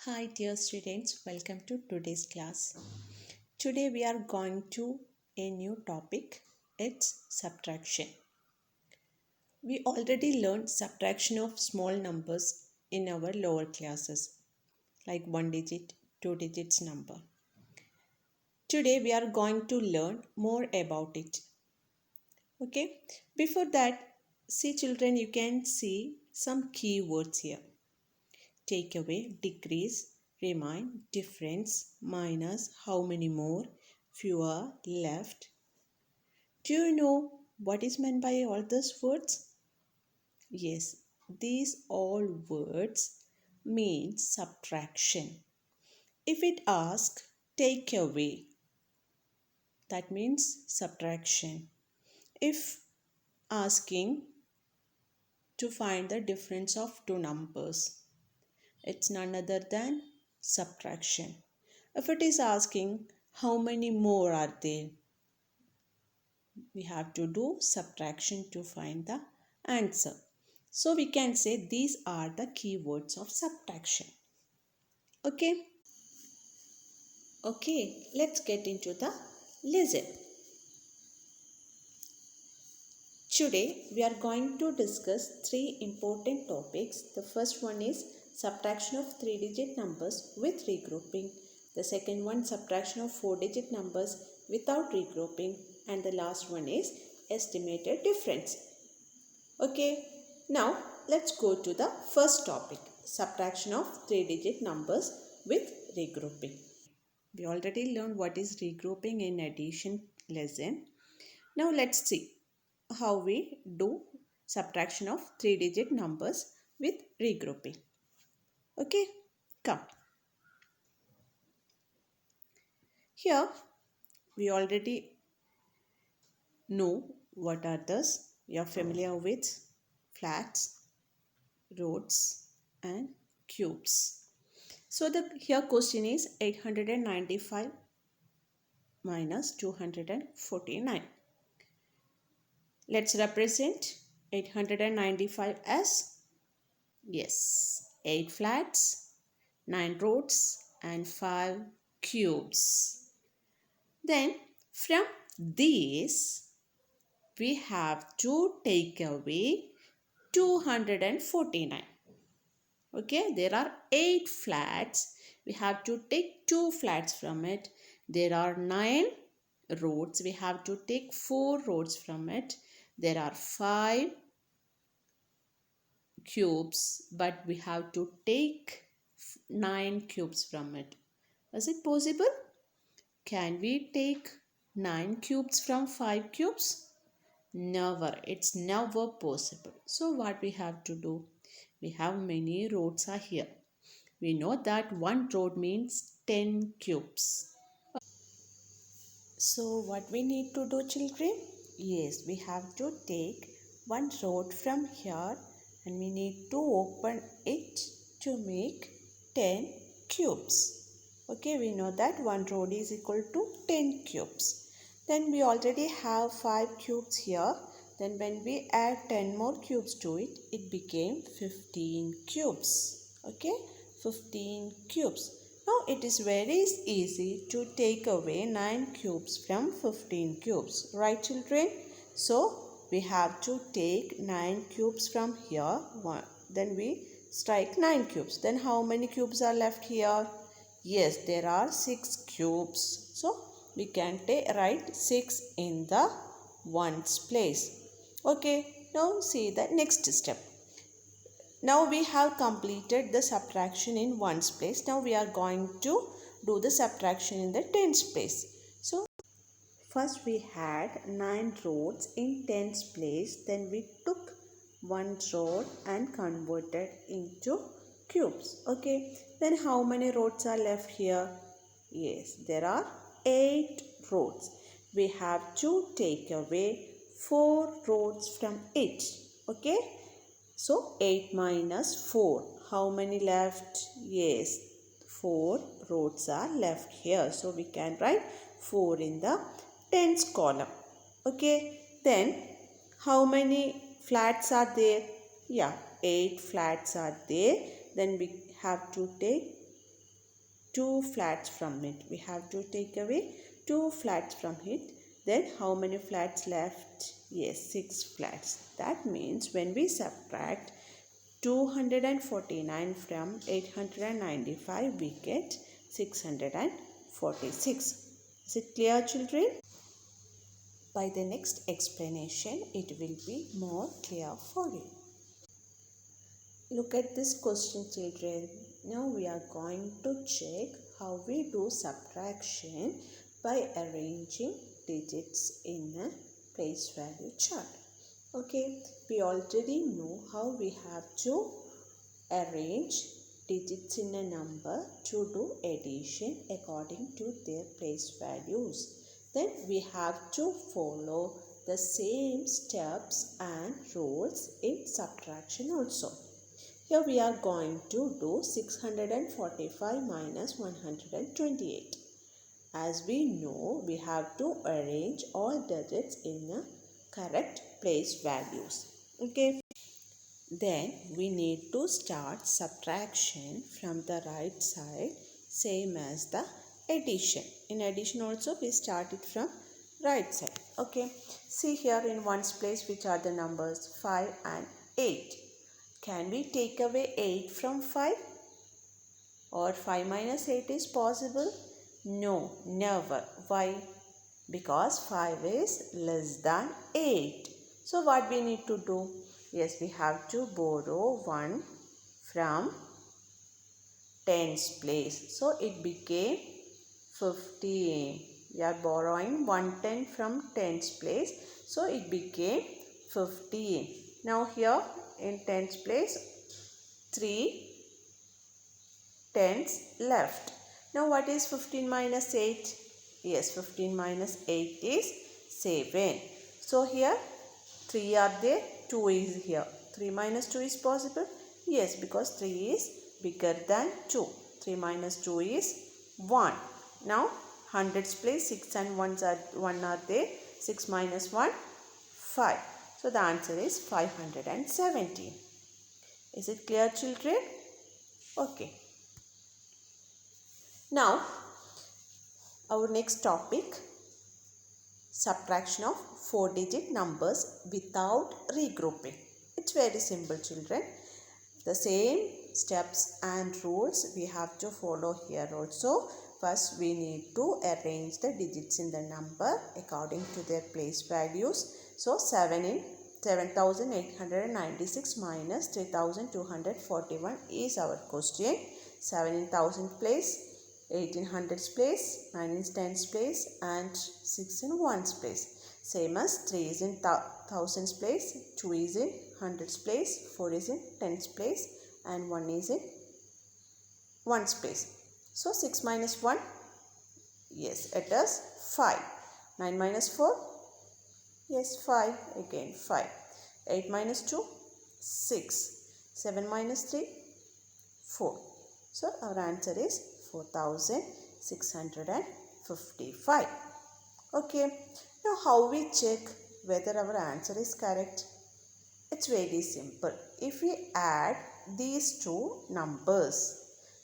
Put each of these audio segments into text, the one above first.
Hi dear students, welcome to today's class. Today we are going to a new topic. It's subtraction. We already learned subtraction of small numbers in our lower classes like one digit, two digits number. Today we are going to learn more about it. Okay? Before that, see children, you can see some key words here. Take away, decrease, remind, difference, minus, how many more, fewer, left. Do you know what is meant by all these words? Yes, these all words mean subtraction. If it asks take away, that means subtraction. If asking to find the difference of two numbers, it's none other than subtraction. If it is asking how many more are there, we have to do subtraction to find the answer. So we can say these are the keywords of subtraction. Okay? Okay, let's get into the lesson. Today we are going to discuss three important topics. The first one is subtraction of three-digit numbers with regrouping. The second one, subtraction of four-digit numbers without regrouping. And the last one is estimated difference. Okay, now let's go to the first topic, subtraction of three-digit numbers with regrouping. We already learned what is regrouping in addition lesson. Now let's see how we do subtraction of three-digit numbers with regrouping. Okay, come. Here we already know what are those. We are familiar with flats, rods and cubes. So the here question is 895 minus 249. Let's represent 895 as, yes, 8 flats, 9 rods and 5 cubes. Then from these we have to take away 249. Okay, there are 8 flats. We have to take 2 flats from it. There are 9 roads. We have to take 4 roads from it. There are 5 cubes, but we have to take 9 cubes from it. Is it possible? Can we take 9 cubes from 5 cubes? Never. It's never possible. So what we have to do? We have many roads are here. We know that one road means 10 cubes. So what we need to do, children? Yes, we have to take one road from here and we need to open it to make 10 cubes. Okay, we know that one road is equal to 10 cubes. Then we already have 5 cubes here. Then when we add 10 more cubes to it, it became 15 cubes. Okay, 15 cubes. Now it is very easy to take away 9 cubes from 15 cubes. Right children? So we have to take 9 cubes from here. Then we strike 9 cubes. Then how many cubes are left here? Yes, there are 6 cubes. So we can write 6 in the ones place. Okay, now see the next step. Now we have completed the subtraction in ones place. Now we are going to do the subtraction in the tens place. So first we had 9 rods in tens place. Then we took one rod and converted into cubes. Okay. Then how many rods are left here? Yes, there are 8 rods. We have to take away 4 rods from it. Okay. So 8 minus 4. How many left? Yes, 4 rows are left here. So we can write 4 in the tens column. Okay. Then how many flats are there? Yeah, 8 flats are there. Then we have to take 2 flats from it. We have to take away 2 flats from it. Then how many flats left? Yes, 6 flats. That means when we subtract 249 from 895, we get 646. Is it clear, children? By the next explanation, it will be more clear for you. Look at this question, children. Now we are going to check how we do subtraction by arranging digits in a place value chart. Okay, we already know how we have to arrange digits in a number to do addition according to their place values. Then we have to follow the same steps and rules in subtraction also. Here we are going to do 645 minus 128. As we know, we have to arrange all digits in the correct place values. Okay. Then we need to start subtraction from the right side, same as the addition. In addition also we start it from right side. Okay. See here in ones place which are the numbers 5 and 8. Can we take away 8 from 5? Or 5 minus 8 is possible? No, never. Why? Because 5 is less than 8. So what we need to do? Yes, we have to borrow 1 from tens place. So it became 15. We are borrowing 110 from tens place. So it became 15. Now here in tens place 3 tens left. Now what is 15 minus 8? Yes, 15 minus 8 is 7. So here 3 are there, 2 is here. 3 minus 2 is possible? Yes, because 3 is bigger than 2. 3 minus 2 is 1. Now hundreds place 6 and 1 are there. 6 minus 1, 5. So the answer is 517. Is it clear, children? Okay. Now our next topic, subtraction of 4-digit numbers without regrouping. It's very simple, children. The same steps and rules we have to follow here also. First we need to arrange the digits in the number according to their place values. So 7,896 minus 3,241 is our question. 7 in thousand place, 8 in hundreds place, 9 in tens place and 6 in ones place. Same as 3 is in thousands place, 2 is in hundreds place, 4 is in tens place and 1 is in ones place. So 6 minus 1, yes, it is 5. 9 minus 4, yes, 5, again 5. 8 minus 2, 6. 7 minus 3, 4. So our answer is 4,655. Okay. Now how we check whether our answer is correct? It's very simple. If we add these two numbers,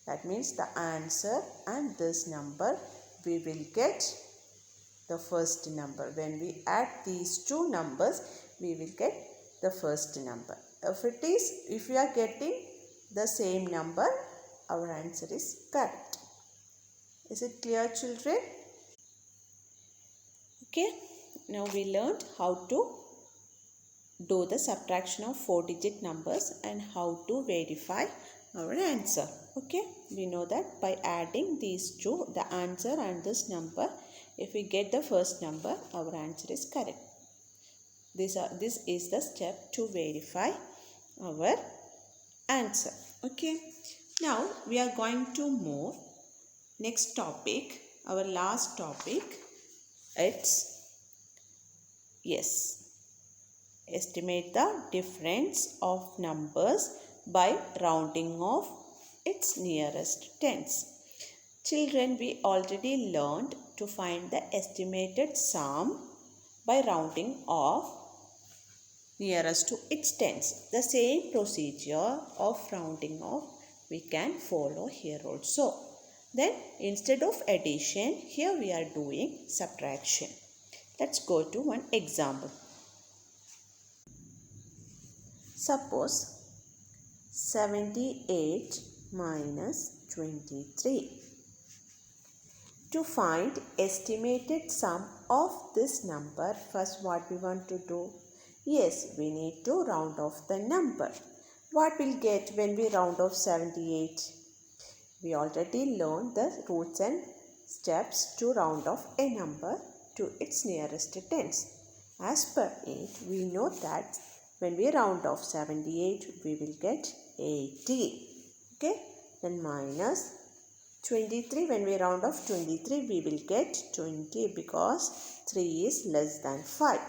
that means the answer and this number, we will get the first number. When we add these two numbers, we will get the first number. If we are getting the same number, our answer is correct. Is it clear, children? Okay. Now we learned how to do the subtraction of 4-digit numbers and how to verify our answer. Okay. We know that by adding these two, the answer and this number, if we get the first number, our answer is correct. This is the step to verify our answer. Okay. Now we are going to move next topic, our last topic. It's estimate the difference of numbers by rounding off its nearest tens. Children, we already learned to find the estimated sum by rounding off nearest to its tens. The same procedure of rounding off we can follow here also. Then instead of addition, here we are doing subtraction. Let's go to one example. Suppose 78 minus 23. To find estimated sum of this number, first what we want to do? Yes, we need to round off the number. What we'll get when we round off 78? We already learned the roots and steps to round off a number to its nearest tens. As per it, we know that when we round off 78, we will get 80. Okay, then minus 23, when we round off 23, we will get 20 because 3 is less than 5.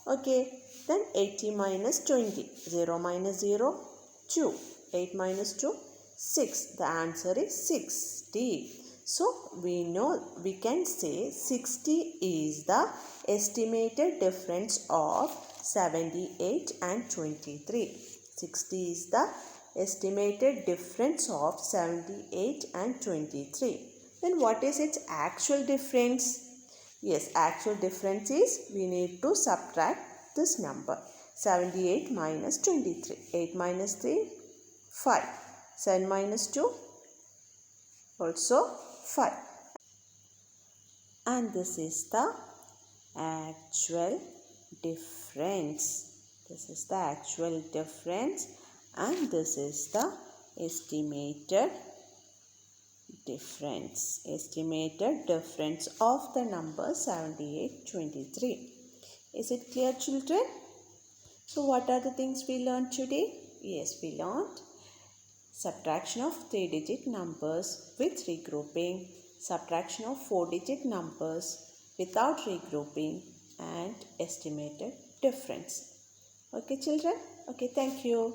Okay, then 80 minus 20, 0 minus 0, 2. 8 minus 2, 6. The answer is 60. So, we know we can say 60 is the estimated difference of 78 and 23. 60 is the estimated difference of 78 and 23. Then what is its actual difference? Yes, actual difference is we need to subtract this number. 78 minus 23. 8 minus 3, 5. 7 minus 2, also 5. And this is the actual difference. This is the actual difference. And this is the estimated difference. Estimated difference of the number 78, 23. Is it clear, children? So what are the things we learned today? Yes, we learned subtraction of 3-digit numbers with regrouping, subtraction of 4-digit numbers without regrouping, and estimated difference. Okay, children? Okay, thank you.